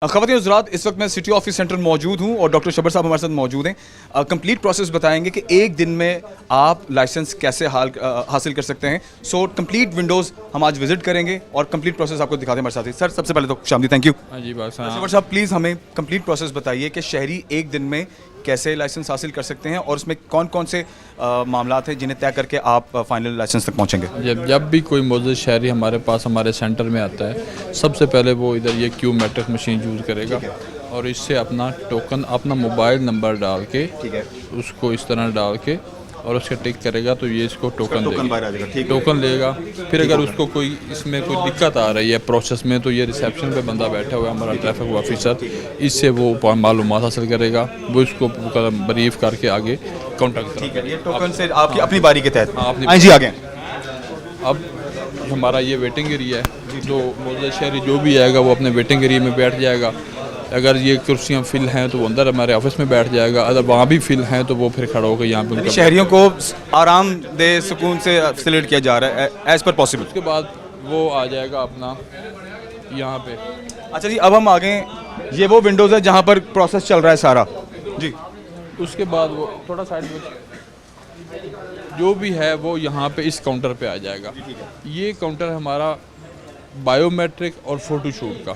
ख़वातीन हज़रात, इस वक्त मैं सिटी ऑफिस सेंटर मौजूद हूँ और डॉक्टर शबर साहब हमारे साथ मौजूद हैं। कंप्लीट प्रोसेस बताएंगे कि एक दिन में आप लाइसेंस कैसे हासिल कर सकते हैं। सो कंप्लीट विंडोज़ हम आज विजिट करेंगे और कंप्लीट प्रोसेस आपको दिखाते हैं हमारे साथ ही। सर, सबसे पहले तो शामदी, थैंक यू। हाँ जी, बस शबर साहब, प्लीज़ हमें कंप्लीट प्रोसेस बताइए कि शहरी एक दिन में कैसे लाइसेंस हासिल कर सकते हैं और उसमें कौन कौन से मामलात हैं जिन्हें तय करके आप फाइनल लाइसेंस तक पहुँचेंगे। जब भी कोई मौजूद शहरी हमारे पास हमारे सेंटर में आता है, सबसे पहले वो इधर ये क्यू मैट्रिक मशीन यूज़ करेगा और इससे अपना टोकन, अपना मोबाइल नंबर डाल के, ठीक है, उसको इस तरह डाल के और उसके टिक करेगा तो ये इसको टोकन देगा, ठीक टोकन लेगा। फिर अगर उसको कोई इसमें कोई दिक्कत आ रही है प्रोसेस में, तो ये रिसेप्शन पे बंदा बैठा हुआ है हमारा ट्रैफिक ऑफिसर, इससे वो मालूमात हासिल करेगा, वो इसको ब्रीफ करके आगे काउंटर। ठीक है, ये टोकन से आपकी अपनी बारी के तहत अपनी जी आगे। अब हमारा ये वेटिंग एरिया है, जो मौजूदा शहरी जो भी आएगा वो अपने वेटिंग एरिया में बैठ जाएगा। अगर ये कुर्सियाँ फिल हैं तो वो अंदर हमारे ऑफिस में बैठ जाएगा, अगर वहाँ भी फिल हैं तो वो फिर खड़ा होकर यहाँ पे उनका शहरियों को आरामदेह सुकून से फैसिलिटेट किया जा रहा है एज़ पर पॉसिबल। उसके बाद वो आ जाएगा अपना यहाँ पे। अच्छा जी, अब हम आगे, ये वो विंडोज़ है जहाँ पर प्रोसेस चल रहा है सारा जी। उसके बाद वो थोड़ा साइड में जो भी है वो यहाँ पे इस काउंटर पे आ जाएगा। ये काउंटर हमारा बायोमेट्रिक और फोटोशूट का।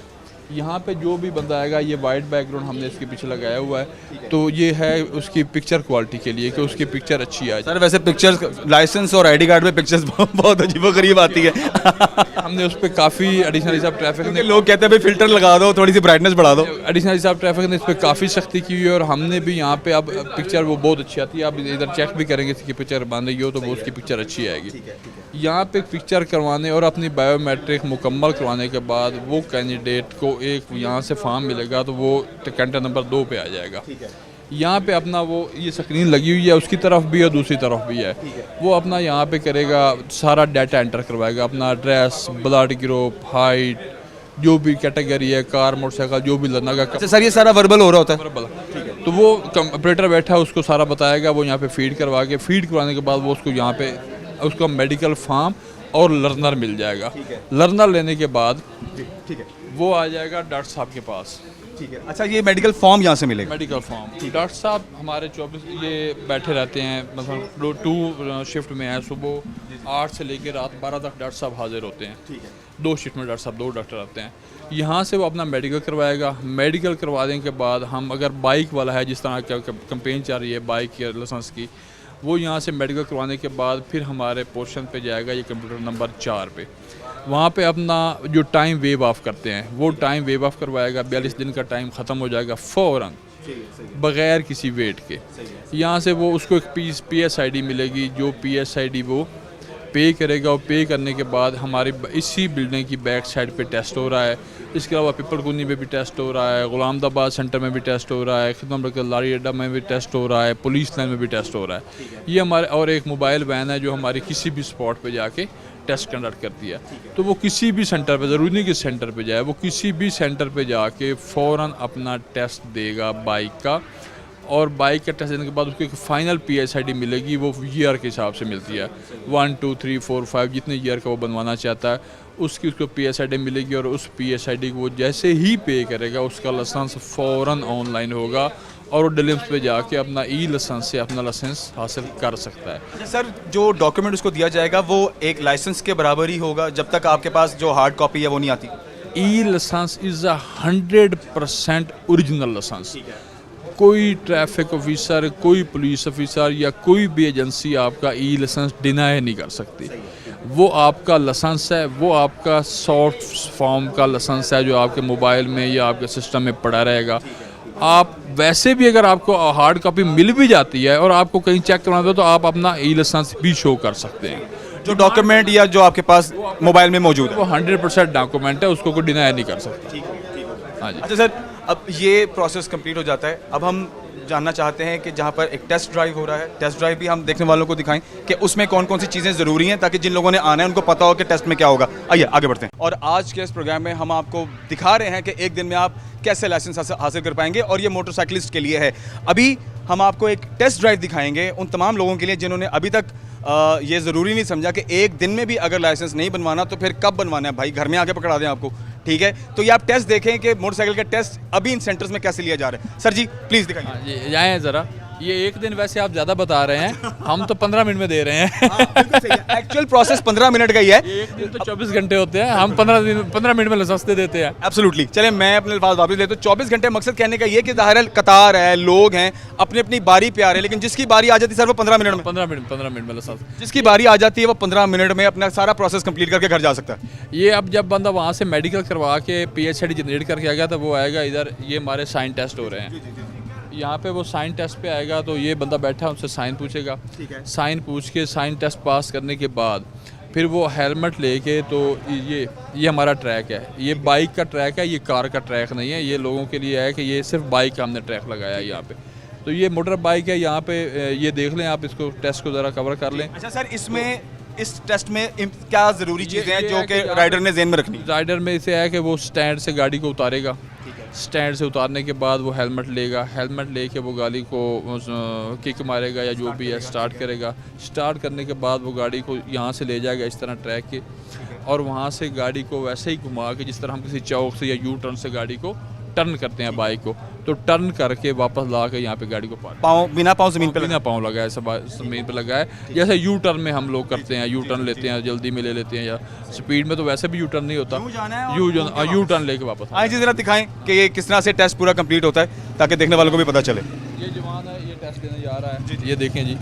यहाँ पे जो भी बंदा आएगा, ये वाइट बैकग्राउंड हमने इसके पीछे लगाया हुआ है, तो ये है उसकी पिक्चर क्वालिटी के लिए कि उसकी पिक्चर अच्छी आ जाए। सर वैसे पिक्चर्स, लाइसेंस और आईडी कार्ड में पिक्चर्स बहुत अजीबोगरीब आती है। हमने उस पर काफ़ी एडिशनल हिसाब ट्रैफिक ने, लोग कहते हैं भाई फिल्टर लगा दो, थोड़ी सी ब्राइटनेस बढ़ा दो। एडिशनल हिसाब ट्रैफिक ने इस पर काफ़ी सख्ती की हुई है और हमने भी यहाँ पे अब पिक्चर वो बहुत अच्छी आती है। आप इधर चेक भी करेंगे, इसकी पिक्चर बांधेगी हो तो वो उसकी पिक्चर अच्छी आएगी। यहाँ पे पिक्चर करवाने और अपनी बायोमेट्रिक मुकम्मल करवाने के बाद वो कैंडिडेट को एक यहाँ से फॉर्म मिलेगा, तो वो काउंटर नंबर 2 पे आ जाएगा। यहाँ पे अपना वो ये स्क्रीन लगी हुई है, उसकी तरफ भी है दूसरी तरफ भी है। वो अपना यहाँ पे करेगा, सारा डाटा एंटर करवाएगा, अपना एड्रेस, ब्लड ग्रुप, हाइट, जो भी कैटेगरी है, कार, मोटरसाइकिल, जो भी लेना का। अच्छा सर, ये सारा वर्बल हो रहा होता है? तो वो ऑपरेटर बैठा है, उसको सारा बताएगा, वो यहाँ पे फीड करवा के, फीड करवाने के बाद वो उसको यहाँ पे उसका मेडिकल फॉर्म और लर्नर मिल जाएगा। लर्नर लेने के बाद ठीक है, वो आ जाएगा डॉक्टर साहब के पास। ठीक है। अच्छा, ये मेडिकल फॉर्म यहाँ से मिलेगा? मेडिकल फॉर्म डॉक्टर साहब हमारे 24 ये बैठे रहते हैं, मतलब 2 शिफ्ट में है, सुबह 8 से लेकर रात 12 तक डॉक्टर साहब हाजिर होते हैं। ठीक है, 2 शिफ्ट में डॉक्टर साहब 2 डॉक्टर आते हैं। यहाँ से वो अपना मेडिकल करवाएगा। मेडिकल करवाने के बाद हम, अगर बाइक वाला है, जिस तरह का कंपेन चल रही है बाइक के लाइसेंस की, वो यहाँ से मेडिकल करवाने के बाद फिर हमारे पोर्शन पे जाएगा, ये कंप्यूटर नंबर 4 पे। वहाँ पे अपना जो टाइम वेव ऑफ करते हैं, वो टाइम वेव ऑफ करवाएगा। 42 दिन का टाइम ख़त्म हो जाएगा फ़ौरन, बग़ैर किसी वेट के। यहाँ से वो उसको एक PSID मिलेगी, जो PSID वो पे करेगा और पे करने के बाद हमारी इसी बिल्डिंग की बैक साइड पे टेस्ट हो रहा है। इसके अलावा पिपलकुनी में भी टेस्ट हो रहा है, गुलामदाबाद सेंटर में भी टेस्ट हो रहा है, खिदमत लारी अड्डा में भी टेस्ट हो रहा है, पुलिस लाइन में भी टेस्ट हो रहा है। ये हमारे और एक मोबाइल वैन है जो हमारी किसी भी स्पॉट पे जाके टेस्ट कंडक्ट करती है। तो वो किसी भी सेंटर पे, ज़रूरी नहीं कि सेंटर पे जाए, वो किसी भी सेंटर पे जाके फ़ौरन अपना टेस्ट देगा बाइक का, और बाइक का टेस्ट देने के बाद उसको एक फ़ाइनल PSID मिलेगी। वो ईयर के हिसाब से मिलती है, 1 2 3 4 5 जितने ईयर का वो बनवाना चाहता है उसकी उसको PSID मिलेगी। और उस PSID को वो जैसे ही पे करेगा, उसका लाइसेंस फ़ौरन ऑनलाइन होगा और वो डिलीम्स पे जाके अपना लाइसेंस से अपना लाइसेंस हासिल कर सकता है। सर जो डॉक्यूमेंट उसको दिया जाएगा वो एक लाइसेंस के बराबर ही होगा जब तक आपके पास जो हार्ड कॉपी है वो नहीं आती? Licence is 100% original licence. कोई ट्रैफिक ऑफिसर, कोई पुलिस ऑफिसर या कोई भी एजेंसी आपका लाइसेंस डिनाई नहीं कर सकती। वो आपका लाइसेंस है, वो आपका सॉफ्ट फॉर्म का लाइसेंस है जो आपके मोबाइल में या आपके सिस्टम में पड़ा रहेगा। आप वैसे भी अगर आपको हार्ड कॉपी मिल भी जाती है और आपको कहीं चेक करवाना हो तो आप अपना लाइसेंस भी शो कर सकते हैं। जो डॉक्यूमेंट या जो आपके पास मोबाइल में मौजूद है वो 100% डॉक्यूमेंट है, उसको कोई डिनाई नहीं कर सकता। हाँ जी। अच्छा सर, अब ये प्रोसेस कंप्लीट हो जाता है, अब हम जानना चाहते हैं कि जहाँ पर एक टेस्ट ड्राइव हो रहा है, टेस्ट ड्राइव भी हम देखने वालों को दिखाएं कि उसमें कौन कौन सी चीज़ें ज़रूरी हैं ताकि जिन लोगों ने आना है उनको पता हो कि टेस्ट में क्या होगा। आइए आगे बढ़ते हैं। और आज के इस प्रोग्राम में हम आपको दिखा रहे हैं कि एक दिन में आप कैसे लाइसेंस हासिल कर पाएंगे, और ये मोटरसाइकिलिस्ट के लिए है। अभी हम आपको एक टेस्ट ड्राइव दिखाएंगे उन तमाम लोगों के लिए जिन्होंने अभी तक ये ज़रूरी नहीं समझा कि एक दिन में भी अगर लाइसेंस नहीं बनवाना तो फिर कब बनवाना है भाई, घर में आके पकड़ा दें आपको। ठीक है, तो ये आप टेस्ट देखें कि मोटरसाइकिल का टेस्ट अभी इन सेंटर्स में कैसे लिया जा रहा है। सर जी प्लीज़ दिखाइए। हाँ, ये आए हैं ज़रा। ये एक दिन वैसे आप ज़्यादा बता रहे हैं, हम तो 15 मिनट में दे रहे हैं। एक्चुअल प्रोसेस 15 मिनट का ही है। एक दिन तो 24 घंटे होते हैं, हम 15 मिनट में लाइसेंस दे देते हैं। एब्सोल्युटली। चले मैं अपने अल्फाज वापस लेता हूँ। 24 घंटे मकसद कहने का ये कि ज़ाहिर है कतार है, लोग हैं, अपनी अपनी बारी पे आ रहे हैं, लेकिन जिसकी बारी आ जाती है सर वो 15 मिनट में, 15 मिनट में लाइसेंस। जिसकी बारी आ जाती है वो 15 मिनट में अपना सारा प्रोसेस कंप्लीट करके घर जा सकता है। ये अब जब बंदा वहाँ से मेडिकल करवा के PhD जनरेट करके आएगा तो वो आएगा इधर, ये हमारे साइन टेस्ट हो रहे हैं यहाँ पे। वो साइन टेस्ट पे आएगा तो ये बंदा बैठा है, उनसे साइन पूछेगा, साइन पूछ के साइन टेस्ट पास करने के बाद फिर वो हेलमेट लेके, तो ये हमारा ट्रैक है, ये बाइक का ट्रैक है, ये कार का ट्रैक नहीं है। ये लोगों के लिए है कि ये सिर्फ बाइक का हमने ट्रैक लगाया है यहाँ पे। तो ये मोटर बाइक है यहाँ पे, ये देख लें आप, इसको टेस्ट को ज़रा कवर कर लें। अच्छा सर, इसमें इस टेस्ट में क्या ज़रूरी चीज़ें हैं जो कि राइडर ने ज़हन में रखनी है? राइडर में इसे है कि वो स्टैंड से गाड़ी को उतारेगा, स्टैंड से उतारने के बाद वो हेलमेट लेगा, हेलमेट लेके वो गाड़ी को किक मारेगा या जो भी है स्टार्ट करेगा। स्टार्ट करने के बाद वो गाड़ी को यहाँ से ले जाएगा इस तरह ट्रैक के, और वहाँ से गाड़ी को वैसे ही घुमा के जिस तरह हम किसी चौक से या यू टर्न से गाड़ी को टर्न करते हैं बाइक को, तो टर्न करके वापस ला के यहाँ पे गाड़ी को पार बिना पाँव ज़मीन पे बिना पाँव लगाए ज़मीन पे लगाए। जैसे यू टर्न में हम लोग करते हैं, यू टर्न लेते हैं, जल्दी में ले लेते हैं, या स्पीड में तो वैसे भी यू टर्न नहीं होता, यू टर्न लेके वापस। आइए ज़रा दिखाएं कि ये किस तरह से टेस्ट पूरा कंप्लीट होता है ताकि देखने वालों को भी पता चले। ये जवान है, ये टेस्ट देने जा रहा है, ये देखें जी।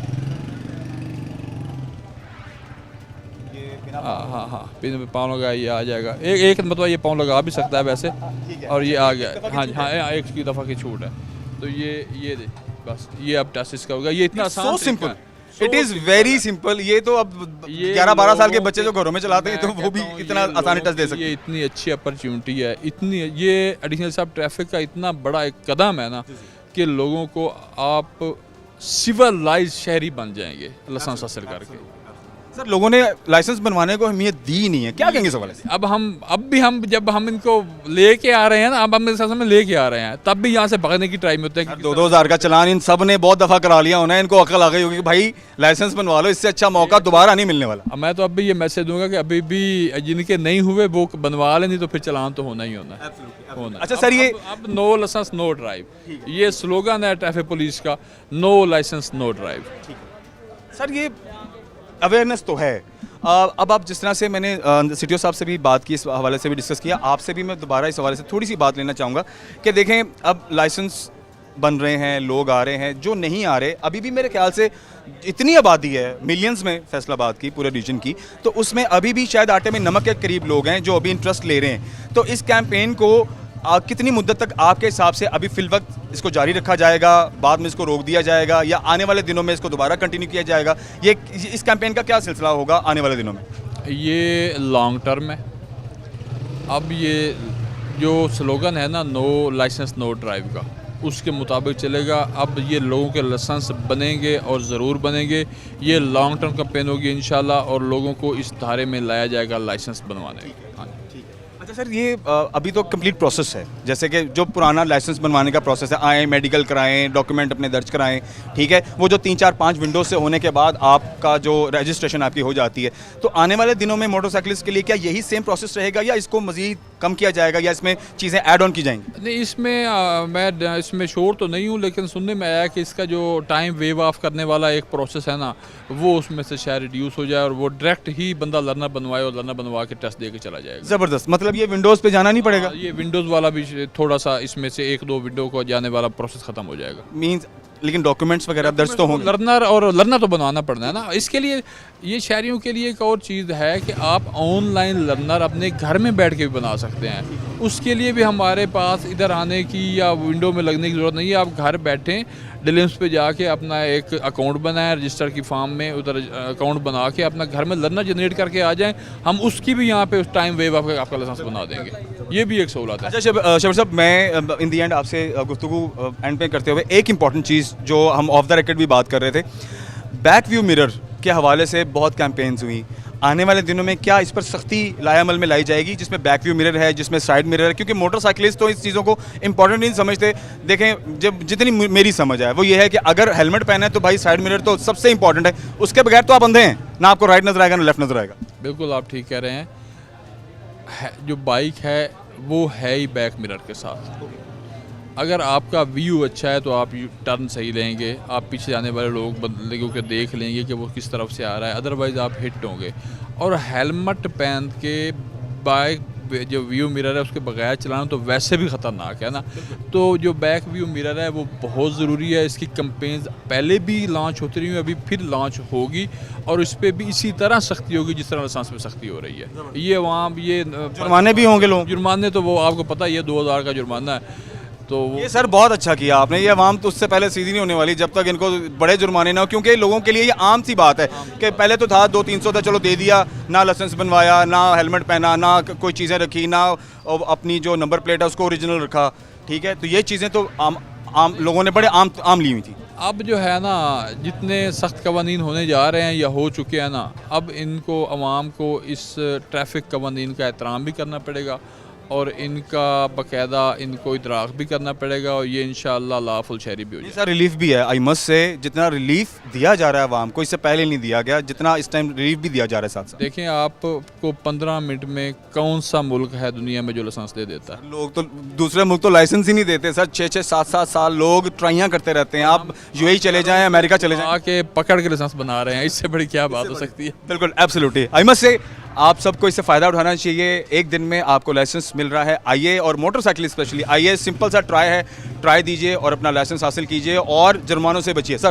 हाँ, पाँव लगा ये आ जाएगा। एक मतलब ये पाँव लगा भी सकता है वैसे, और ये आ गया। हाँ, एक की दफ़ा की छूट है। तो ये दे बस, ये अब टेस्ट इसका होगा। ये इतना आसान, simple, it is very simple. ये तो अब 11-12 साल के बच्चे जो घरों में चलाते हैं तो वो भी इतना आसानी टेस्ट दे सकते हैं। ये इतनी अच्छी अपॉर्चुनिटी है, इतनी ये एडिशनल साहब ट्रैफिक का इतना बड़ा एक कदम है ना कि लोगों को आप सिविलाइज शहरी बन जाएंगे लाइसेंस हासिल करके। सर लोगों ने लाइसेंस बनवाने को अहमियत दी नहीं है, क्या कहेंगे इस हवाले से? अब जब हम इनको लेके आ रहे हैं ना, अब हम इस में लेके आ रहे हैं, तब भी यहाँ से भागने की ट्राई में होते हैं। 2-2 हज़ार का चलान इन सब ने बहुत दफ़ा करा लिया होना है, इनको अकल आ गई होगी कि भाई लाइसेंस बनवा लो, इससे अच्छा मौका दोबारा नहीं मिलने वाला। मैं तो अब भी ये मैसेज दूंगा कि अभी भी जिनके नहीं हुए वो बनवा लें, नहीं तो फिर चलान तो होना ही होना। अच्छा सर, ये अब नो लाइसेंस नो ड्राइव, ये स्लोगन है ट्रैफिक पुलिस का, no licence no drive. Sir ये अवेयरनेस तो है। अब आप जिस तरह से मैंने CTO साहब से भी बात की, इस हवाले से भी डिस्कस किया, आपसे भी मैं दोबारा इस हवाले से थोड़ी सी बात लेना चाहूँगा कि देखें अब लाइसेंस बन रहे हैं, लोग आ रहे हैं, जो नहीं आ रहे, अभी भी मेरे ख्याल से इतनी आबादी है मिलियंस में फैसलाबाद की, पूरे रीजन की, तो उसमें अभी भी शायद आटे में नमक के करीब लोग हैं जो अभी इंटरेस्ट ले रहे हैं। तो इस कैंपेन को कितनी मुद्दत तक आपके हिसाब से अभी फिलवक्त इसको जारी रखा जाएगा, बाद में इसको रोक दिया जाएगा, या आने वाले दिनों में इसको दोबारा कंटिन्यू किया जाएगा? ये इस कैंपेन का क्या सिलसिला होगा आने वाले दिनों में? ये लॉन्ग टर्म है। अब ये जो स्लोगन है ना, नो लाइसेंस नो ड्राइव का, उसके मुताबिक चलेगा। अब ये लोगों के लाइसेंस बनेंगे और ज़रूर बनेंगे। ये लॉन्ग टर्म कैंपेन होगी इंशाल्लाह, और लोगों को इस धारे में लाया जाएगा लाइसेंस बनवाने का। अच्छा सर, ये अभी तो कंप्लीट प्रोसेस है, जैसे कि जो पुराना लाइसेंस बनवाने का प्रोसेस है, आएँ मेडिकल कराएं, डॉक्यूमेंट अपने दर्ज कराएं, ठीक है, वो जो 3-4-5 विंडोज से होने के बाद आपका जो रजिस्ट्रेशन आपकी हो जाती है, तो आने वाले दिनों में मोटरसाइकिलिस्ट के लिए क्या यही सेम प्रोसेस रहेगा या इसको मज़ीद कम किया जाएगा या इसमें चीज़ें ऐड ऑन की जाएंगी? नहीं, इसमें मैं इसमें श्योर तो नहीं हूँ, लेकिन सुनने में आया कि इसका जो टाइम वेव ऑफ करने वाला एक प्रोसेस है ना, वो उसमें से शायद रिड्यूस हो जाए और वो डायरेक्ट ही बंदा लर्नर बनवाए और लर्नर बनवा के टेस्ट दे के चला जाएगा। ज़बरदस्त, मतलब ये विंडोज़ पे जाना नहीं पड़ेगा? ये विंडोज़ वाला भी थोड़ा सा इसमें से 1-2 विंडो को जाने वाला प्रोसेस ख़त्म हो जाएगा। मीन्स लेकिन डॉक्यूमेंट्स वगैरह दर्ज तो होंगे। लर्नर तो बनवाना पड़ना है ना। इसके लिए ये शहरियों के लिए एक और चीज़ है कि आप ऑनलाइन लर्नर अपने घर में बैठ के भी बना सकते हैं। उसके लिए भी हमारे पास इधर आने की या विंडो में लगने की ज़रूरत नहीं है। आप घर बैठें डिलिम्स पे जाके अपना एक अकाउंट बनाएं रजिस्टर की फॉर्म में, उधर अकाउंट बना के अपना घर में लर्नर जनरेट करके आ जाएं, हम उसकी भी यहाँ पे उस टाइम वेव आपका लाइसेंस बना देंगे। ये भी एक सहूलत है। अच्छा शबर साहब, मैं इन दी एंड आपसे गुफ्तगू एंड पे करते हुए एक इंपॉर्टेंट चीज़ जो हम ऑफ द रिकॉर्ड भी बात कर रहे थे, बैक व्यू मिरर के हवाले से बहुत कैंपेन्स हुई। आने वाले दिनों में क्या इस पर सख्ती लायामल में लाई जाएगी, जिसमें बैक व्यू मिरर है, जिसमें साइड मिरर है? क्योंकि मोटरसाइकिलिस्ट तो इस चीज़ों को इंपॉर्टेंट नहीं समझते। देखें, जब जितनी मेरी समझ है वो ये है कि अगर हेलमेट पहना है तो भाई साइड मिरर तो सबसे इंपॉर्टेंट है, उसके बगैर तो आप अंधे हैं, ना आपको राइट नजर आएगा ना लेफ्ट नजर आएगा। बिल्कुल आप ठीक कह रहे हैं। जो बाइक है वो है ही बैक मिरर के साथ। अगर आपका व्यू अच्छा है तो आप टर्न सही लेंगे, आप पीछे जाने वाले लोगों को देख लेंगे कि वो किस तरफ से आ रहा है, अदरवाइज़ आप हिट होंगे। और हेलमेट पहन के बाइक जो व्यू मिरर है उसके बगैर चलाना तो वैसे भी ख़तरनाक है ना। तो जो बैक व्यू मिरर है वो बहुत ज़रूरी है। इसकी कंपेन्स पहले भी लॉन्च होती रही हैं, अभी फिर लॉन्च होगी और इस पर भी इसी तरह सख्ती होगी जिस तरह लाइसेंस में सख्ती हो रही है। ये वहाँ ये जुर्माने भी होंगे लोग, जुर्माने तो वो आपको पता ही है 2000 का जुर्माना है। तो वो ये सर बहुत अच्छा किया आपने। ये आवाम तो उससे पहले सीधी नहीं होने वाली जब तक इनको बड़े जुर्माने ना हो, क्योंकि लोगों के लिए ये आम सी बात है कि पहले तो था 200-300 था, चलो दे दिया, ना लाइसेंस बनवाया, ना हेलमेट पहना, ना कोई चीज़ें रखी, ना अपनी जो नंबर प्लेट है उसको ओरिजिनल रखा, ठीक है। तो ये चीज़ें तो आम लोगों ने बड़े आम ली हुई थी। अब जो है ना जितने सख्त कवानीन होने जा रहे हैं या हो चुके हैं ना, अब इनको आवाम को इस ट्रैफिक कवानीन का एहतराम भी करना पड़ेगा और इनका बाकायदा इनको इदराक भी करना पड़ेगा और ये इंशाअल्लाह लाफुल शहरी भी हो जाए। सर रिलीफ भी है, आई मस्ट से जितना रिलीफ दिया जा रहा है आवाम को इससे पहले नहीं दिया गया, जितना इस टाइम रिलीफ भी दिया जा रहा है साथ साथ। देखें आपको 15 मिनट में कौन सा मुल्क है दुनिया में जो लाइसेंस दे देता है? लोग तो दूसरे मुल्क तो लाइसेंस ही नहीं देते सर, 6-6 7-7 साल लोग ट्राइयां करते रहते हैं। आप यूएई चले जाएं, अमेरिका चले जाएं, आके पकड़ के लाइसेंस बना रहे हैं, इससे बड़ी क्या बात हो सकती है? बिल्कुल एब्सोल्युटली। आई मस्ट से आप सबको इससे फ़ायदा उठाना चाहिए। एक दिन में आपको लाइसेंस मिल रहा है, आइए, और मोटरसाइकिल स्पेशली आइए, सिंपल सा ट्राई है, ट्राई दीजिए और अपना लाइसेंस हासिल कीजिए और जुर्मानों से बचिए। सर